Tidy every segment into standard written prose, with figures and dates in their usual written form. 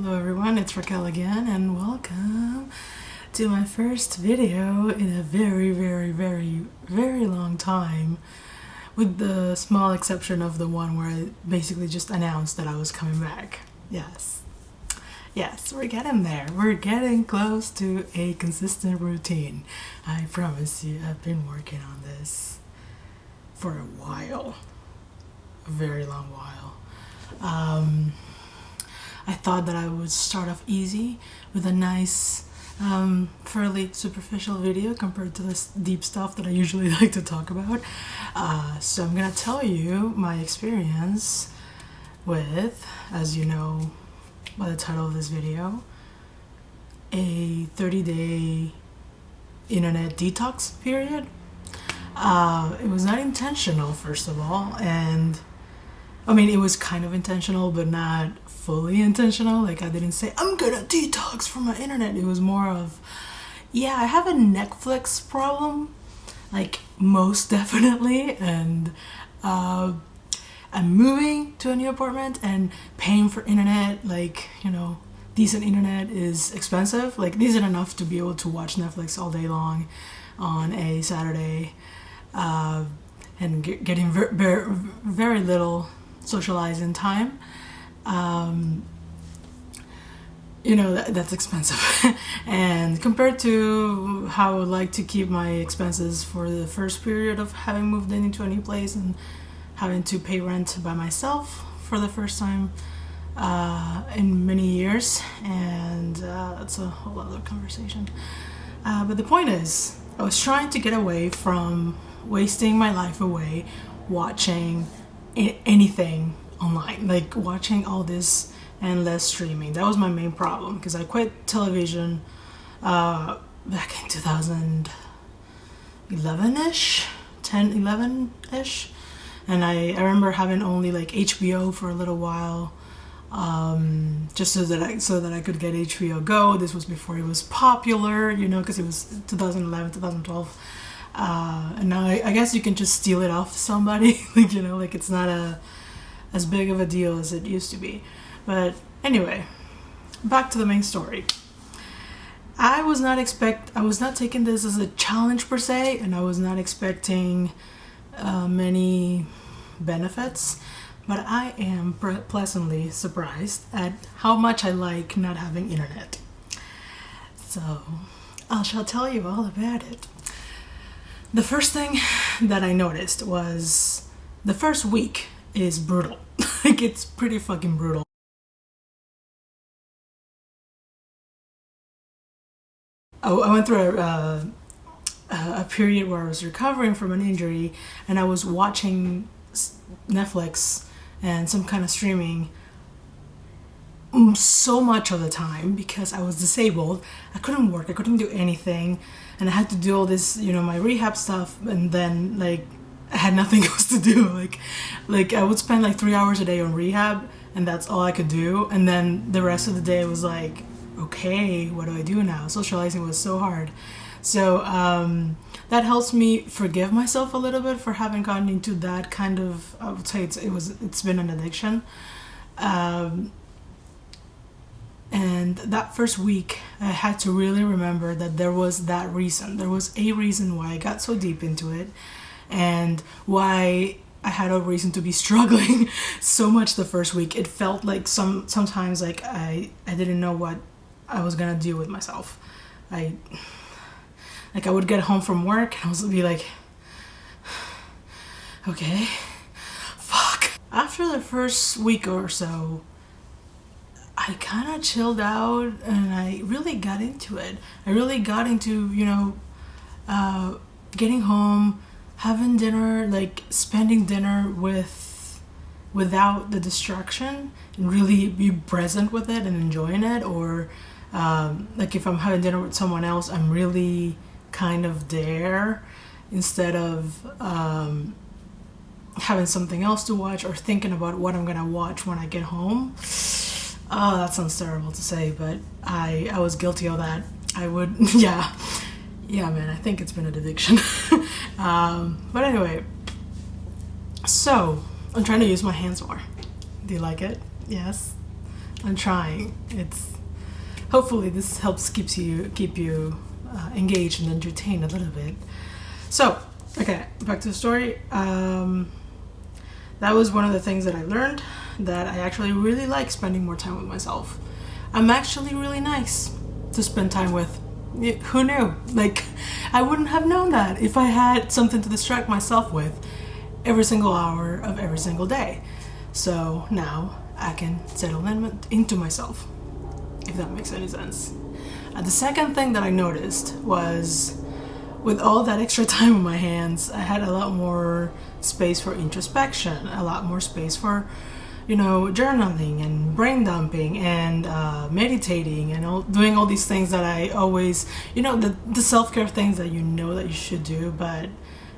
Hello everyone, it's Raquel again, and welcome to my first video in a very long time, with the small exception of the one where I basically just announced that I was coming back. Yes, we're getting there. We're getting close to a consistent routine. I promise you, I've been working on this for a while, a very long while. I thought that I would start off easy with a nice, fairly superficial video compared to this deep stuff that I usually like to talk about. So I'm gonna tell you my experience with, as you know by the title of this video, a 30-day internet detox period. It was not intentional, first of all, and I mean, it was kind of intentional, but not fully intentional. Like, I didn't say, I'm gonna detox from my internet. It was more of, yeah, I have a Netflix problem, like, most definitely. And I'm moving to a new apartment, and paying for internet, like, you know, decent internet is expensive. Like, decent enough to be able to watch Netflix all day long on a Saturday, and getting very little socializing time. You know, that's expensive. And compared to how I would like to keep my expenses for the first period of having moved into a new place and having to pay rent by myself for the first time in many years, and that's a whole other conversation. But the point is, I was trying to get away from wasting my life away watching anything online, like watching all this endless streaming. That was my main problem, because I quit television back in 2011-ish, 11-ish, and I remember having only like HBO for a little while, just so that I could get HBO Go. This was before it was popular, you know, because it was 2011, 2012. And now I guess you can just steal it off somebody. Like, you know, like, it's not as big of a deal as it used to be. But anyway, back to the main story. I was not taking this as a challenge per se, and I was not expecting many benefits, but I am pleasantly surprised at how much I like not having internet. So I shall tell you all about it. The first thing that I noticed was the first week is brutal. Like, it's pretty fucking brutal. I went through a period where I was recovering from an injury, and I was watching Netflix and some kind of streaming so much of the time because I was disabled. I couldn't work, I couldn't do anything, and I had to do all this, you know, my rehab stuff, and then, like, I had nothing else to do. Like I would spend like 3 hours a day on rehab, and that's all I could do, and then the rest of the day was like, okay, what do I do now? Socializing was so hard. So that helps me forgive myself a little bit for having gotten into that kind of, I would say it's been an addiction. And that first week, I had to really remember that there was a reason why I got so deep into it, and why I had a reason to be struggling so much the first week. It felt like sometimes like I didn't know what I was gonna do with myself. I would get home from work and I would be like, okay, fuck. After the first week or so, I kind of chilled out, and I really got into it. I really got into, you know, getting home, having dinner, like spending dinner without the distraction, and really be present with it and enjoying it. Or like, if I'm having dinner with someone else, I'm really kind of there, instead of having something else to watch or thinking about what I'm gonna watch when I get home. Oh, that sounds terrible to say, but I was guilty of that. I would, yeah, man, I think it's been an addiction. But anyway, so I'm trying to use my hands more. Do you like it? Yes. I'm trying. It's hopefully this helps keep you engaged and entertained a little bit. So, okay, back to the story. That was one of the things that I learned, that I actually really like spending more time with myself. I'm actually really nice to spend time with. Who knew? Like, I wouldn't have known that if I had something to distract myself with every single hour of every single day. So now I can settle into myself, if that makes any sense. And the second thing that I noticed was, with all that extra time on my hands, I had a lot more space for introspection, a lot more space for, journaling and brain dumping and meditating and doing all these things that I always, the self-care things that that you should do, but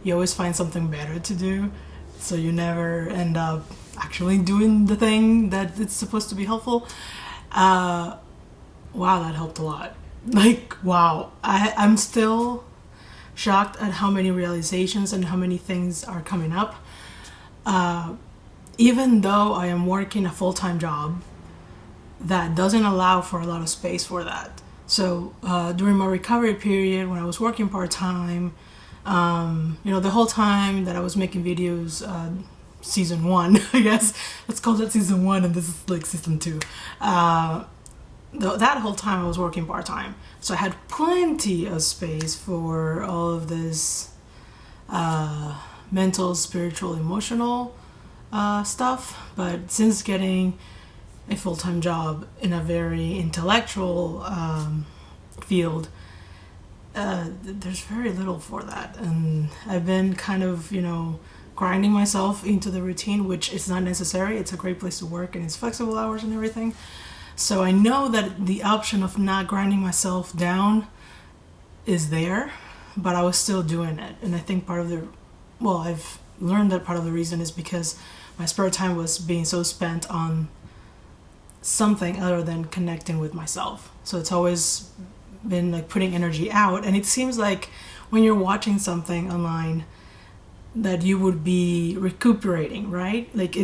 you always find something better to do. So you never end up actually doing the thing that it's supposed to be helpful. Wow, that helped a lot. Like, wow. I'm still shocked at how many realizations and how many things are coming up. Even though I am working a full-time job that doesn't allow for a lot of space for that. So during my recovery period, when I was working part-time, the whole time that I was making videos, season 1, I guess, let's call that season 1, and this is like season 2. That whole time I was working part-time, so I had plenty of space for all of this mental, spiritual, emotional stuff. But since getting a full-time job in a very intellectual field, there's very little for that, and I've been kind of grinding myself into the routine, which is not necessary. It's a great place to work and it's flexible hours and everything. So I know that the option of not grinding myself down is there, but I was still doing it. And I think I've learned that part of the reason is because my spare time was being so spent on something other than connecting with myself. So it's always been like putting energy out. And it seems like when you're watching something online that you would be recuperating, right? Like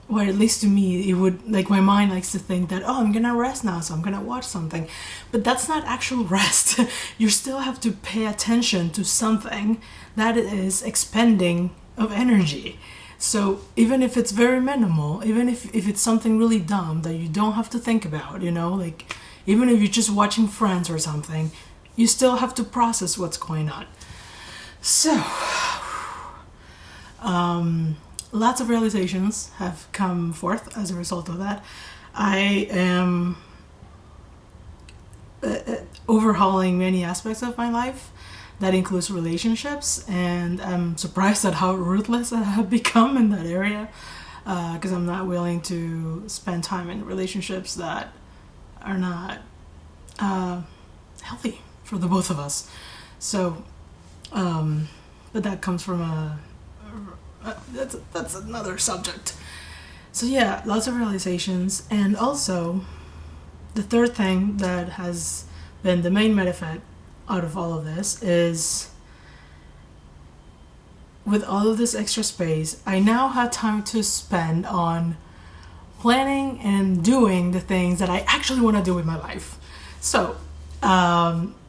or at least to me, it would, like, my mind likes to think that, oh, I'm gonna rest now, so I'm gonna watch something. But that's not actual rest. You still have to pay attention to something that is expending of energy. So even if it's very minimal, even if it's something really dumb that you don't have to think about, like, even if you're just watching Friends or something, you still have to process what's going on. So, lots of realizations have come forth as a result of that. I am overhauling many aspects of my life. That includes relationships, and I'm surprised at how ruthless I have become in that area, because I'm not willing to spend time in relationships that are not healthy for the both of us. So, but that comes from that's another subject. So yeah, lots of realizations. And also, the third thing that has been the main benefit out of all of this is, with all of this extra space, I now have time to spend on planning and doing the things that I actually want to do with my life. So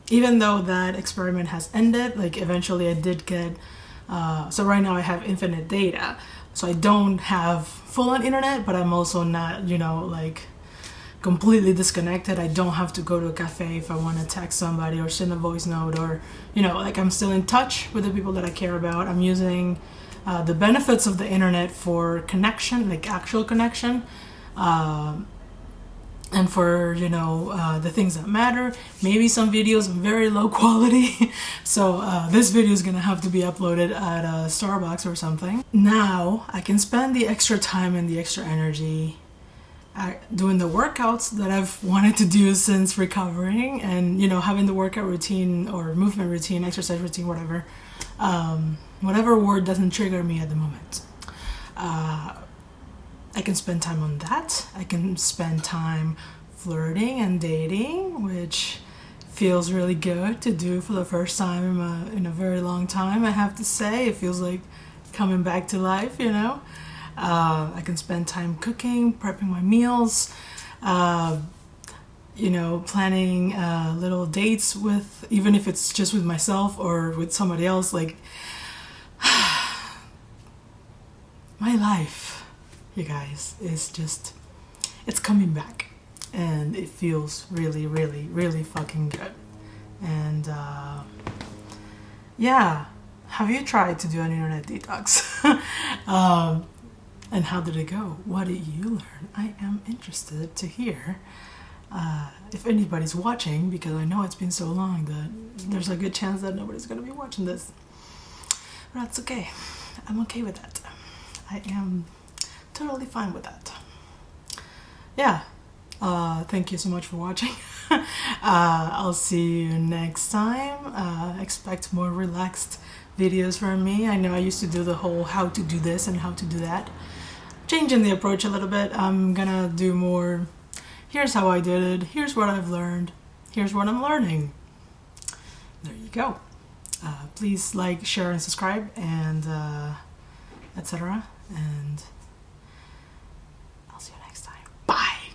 even though that experiment has ended, like, eventually I did get so right now I have infinite data, so I don't have full-on internet, but I'm also not, like, completely disconnected. I don't have to go to a cafe if I want to text somebody or send a voice note, or, like, I'm still in touch with the people that I care about. I'm using the benefits of the internet for connection, like actual connection, and for, the things that matter. Maybe some videos are very low quality. So this video is gonna have to be uploaded at a Starbucks or something. Now I can spend the extra time and the extra energy doing the workouts that I've wanted to do since recovering, and having the workout routine or movement routine, exercise routine, whatever word doesn't trigger me at the moment. I can spend time on that. I can spend time flirting and dating, which feels really good to do for the first time in a very long time, I have to say. It feels like coming back to life, I can spend time cooking, prepping my meals. You know, planning little dates with, even if it's just with myself or with somebody else, like my life, you guys, is just, it's coming back, and it feels really, really, really fucking good. And yeah, have you tried to do an internet detox? And how did it go? What did you learn? I am interested to hear. If anybody's watching, because I know it's been so long that there's a good chance that nobody's going to be watching this. But that's okay. I'm okay with that. I am totally fine with that. Yeah. Thank you so much for watching. I'll see you next time. Expect more relaxed videos from me. I know I used to do the whole how to do this and how to do that. Changing the approach a little bit. I'm gonna do more, here's how I did it, here's what I've learned, here's what I'm learning. There you go. Please like, share, and subscribe, and etc. And